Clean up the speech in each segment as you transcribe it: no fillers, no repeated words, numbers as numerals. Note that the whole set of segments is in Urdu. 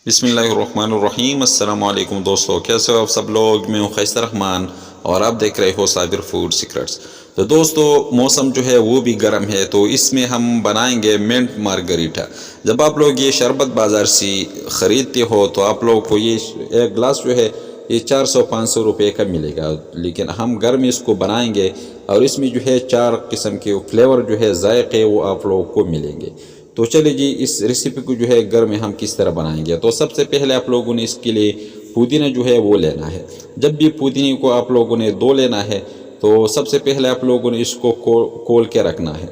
بسم اللہ الرحمن الرحیم۔ السلام علیکم دوستو، کیسے ہو آپ سب لوگ؟ میں ہوں خیسر رحمان اور آپ دیکھ رہے ہو صابر فوڈ سیکرٹس۔ تو دوستو، موسم جو ہے وہ بھی گرم ہے، تو اس میں ہم بنائیں گے منٹ مارگریٹا۔ جب آپ لوگ یہ شربت بازار سے خریدتے ہو تو آپ لوگ کو یہ ایک گلاس جو ہے یہ 400-500 روپے کا ملے گا، لیکن ہم گھر میں اس کو بنائیں گے اور اس میں جو ہے 4 قسم کے فلیور جو ہے ذائقے وہ آپ لوگوں کو ملیں گے۔ تو چلے جی، اس ریسیپی کو جو ہے گھر میں ہم کس طرح بنائیں گے۔ تو سب سے پہلے آپ لوگوں نے اس کے لیے پودینہ جو ہے وہ لینا ہے۔ جب بھی پودینے کو آپ لوگوں نے دو لینا ہے تو سب سے پہلے آپ لوگوں نے اس کو کول کے رکھنا ہے۔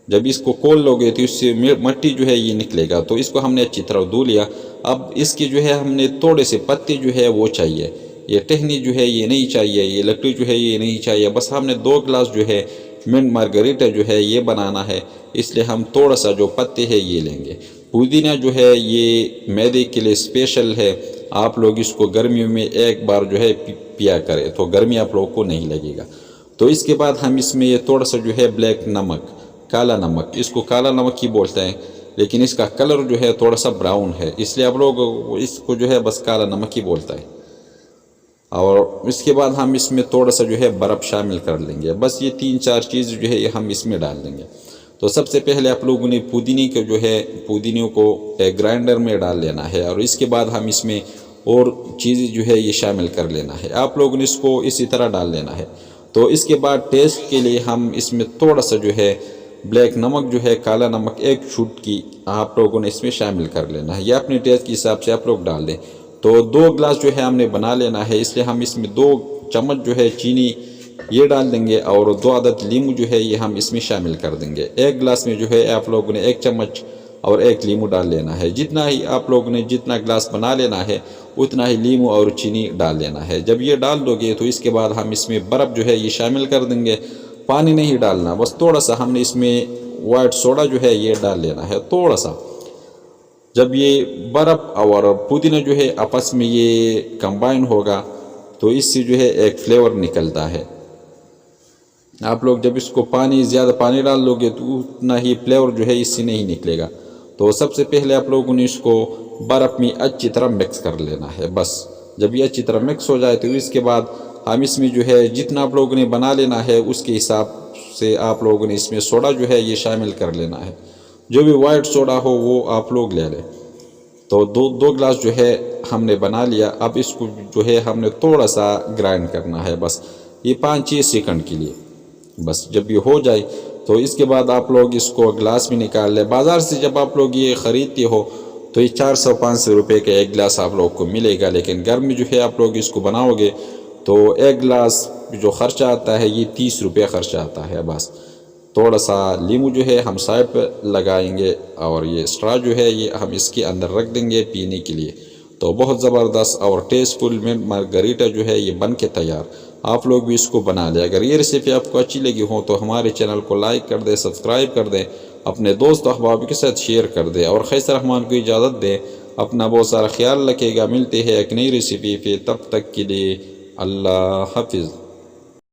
جب اس کو کول لو گے تو اس سے مٹی جو ہے یہ نکلے گا، تو اس کو ہم نے اچھی طرح دھو لیا۔ اب اس کی جو ہے ہم نے تھوڑے سے پتے جو ہے وہ چاہیے، یہ ٹہنی جو ہے یہ نہیں چاہیے، یہ لکڑی جو ہے یہ نہیں چاہیے۔ بس ہم نے 2 گلاس جو ہے منٹ مارگریٹا جو ہے یہ بنانا ہے، اس لیے ہم تھوڑا سا جو پتے ہیں یہ لیں گے۔ پودینہ جو ہے یہ معدے کے لیے اسپیشل ہے، آپ لوگ اس کو گرمیوں میں ایک بار جو ہے پیا کرے تو گرمی آپ لوگوں کو نہیں لگے گا۔ تو اس کے بعد ہم اس میں یہ تھوڑا سا جو ہے بلیک نمک، کالا نمک، اس کو کالا نمک ہی بولتے ہیں، لیکن اس کا کلر جو ہے تھوڑا سا براؤن ہے، اس لیے آپ لوگ اس کو جو ہے بس کالا نمک ہی بولتا ہے۔ اور اس کے بعد ہم اس میں تھوڑا سا جو ہے برف شامل کر لیں گے۔ بس یہ 3-4 چیز جو ہے یہ ہم اس میں ڈال دیں گے۔ تو سب سے پہلے آپ لوگوں نے پودینے کو گرائنڈر میں ڈال لینا ہے، اور اس کے بعد ہم اس میں اور چیزیں جو ہے یہ شامل کر لینا ہے۔ آپ لوگوں نے اس کو اسی طرح ڈال لینا ہے۔ تو اس کے بعد ٹیسٹ کے لیے ہم اس میں تھوڑا سا جو ہے بلیک نمک جو ہے، کالا نمک 1 چٹکی آپ لوگوں نے اس میں شامل کر لینا ہے، یہ اپنے ٹیسٹ کے حساب سے آپ لوگ ڈال دیں۔ تو 2 گلاس جو ہے ہم نے بنا لینا ہے، اس لیے ہم اس میں 2 چمچ جو ہے چینی یہ ڈال دیں گے، اور 2 عدد لیمو جو ہے یہ ہم اس میں شامل کر دیں گے۔ 1 گلاس میں جو ہے آپ لوگوں نے 1 چمچ اور 1 لیمو ڈال لینا ہے۔ جتنا ہی آپ لوگوں نے جتنا گلاس بنا لینا ہے اتنا ہی لیمو اور چینی ڈال لینا ہے۔ جب یہ ڈال دو گے تو اس کے بعد ہم اس میں برف جو ہے یہ شامل کر دیں گے۔ پانی نہیں ڈالنا، بس تھوڑا سا ہم نے اس میں وائٹ سوڈا جو ہے یہ ڈال لینا ہے، تھوڑا سا۔ جب یہ برف اور پودینہ جو ہے آپس میں یہ کمبائن ہوگا تو اس سے جو ہے ایک فلیور نکلتا ہے۔ آپ لوگ جب اس کو زیادہ پانی ڈال لو گے تو اتنا ہی فلیور جو ہے اس سے نہیں نکلے گا۔ تو سب سے پہلے آپ لوگوں نے اس کو برف میں اچھی طرح مکس کر لینا ہے۔ بس جب یہ اچھی طرح مکس ہو جائے تو اس کے بعد ہم اس میں جو ہے جتنا آپ لوگوں نے بنا لینا ہے اس کے حساب سے آپ لوگوں نے اس میں سوڈا جو ہے یہ شامل کر لینا ہے۔ جو بھی وائٹ سوڈا ہو وہ آپ لوگ لے لیں۔ تو 2 گلاس جو ہے ہم نے بنا لیا۔ اب اس کو جو ہے ہم نے تھوڑا سا گرائنڈ کرنا ہے، بس یہ 5-6 سیکنڈ کے لیے۔ بس جب یہ ہو جائے تو اس کے بعد آپ لوگ اس کو گلاس میں نکال لیں۔ بازار سے جب آپ لوگ یہ خریدتے ہو تو یہ 400-500 روپے کا 1 گلاس آپ لوگ کو ملے گا، لیکن گھر میں جو ہے آپ لوگ اس کو بناؤ گے تو 1 گلاس جو خرچہ آتا ہے یہ 30 روپے خرچہ آتا ہے۔ بس تھوڑا سا لیمو جو ہے ہم سائڈ پہ لگائیں گے، اور یہ اسٹرا جو ہے یہ ہم اس کے اندر رکھ دیں گے پینے کے لیے۔ تو بہت زبردست اور ٹیسٹ فل منٹ مارگریٹا جو ہے یہ بن کے تیار۔ آپ لوگ بھی اس کو بنا لیں۔ اگر یہ ریسیپی آپ کو اچھی لگی ہو تو ہمارے چینل کو لائک کر دیں، سبسکرائب کر دیں، اپنے دوست احباب کے ساتھ شیئر کر دیں، اور خیسر رحمان کو اجازت دیں۔ اپنا بہت سارا خیال رکھے گا۔ ملتے ہیں ایک نئی ریسیپی پہ، تب تک کے لیے اللہ حافظ۔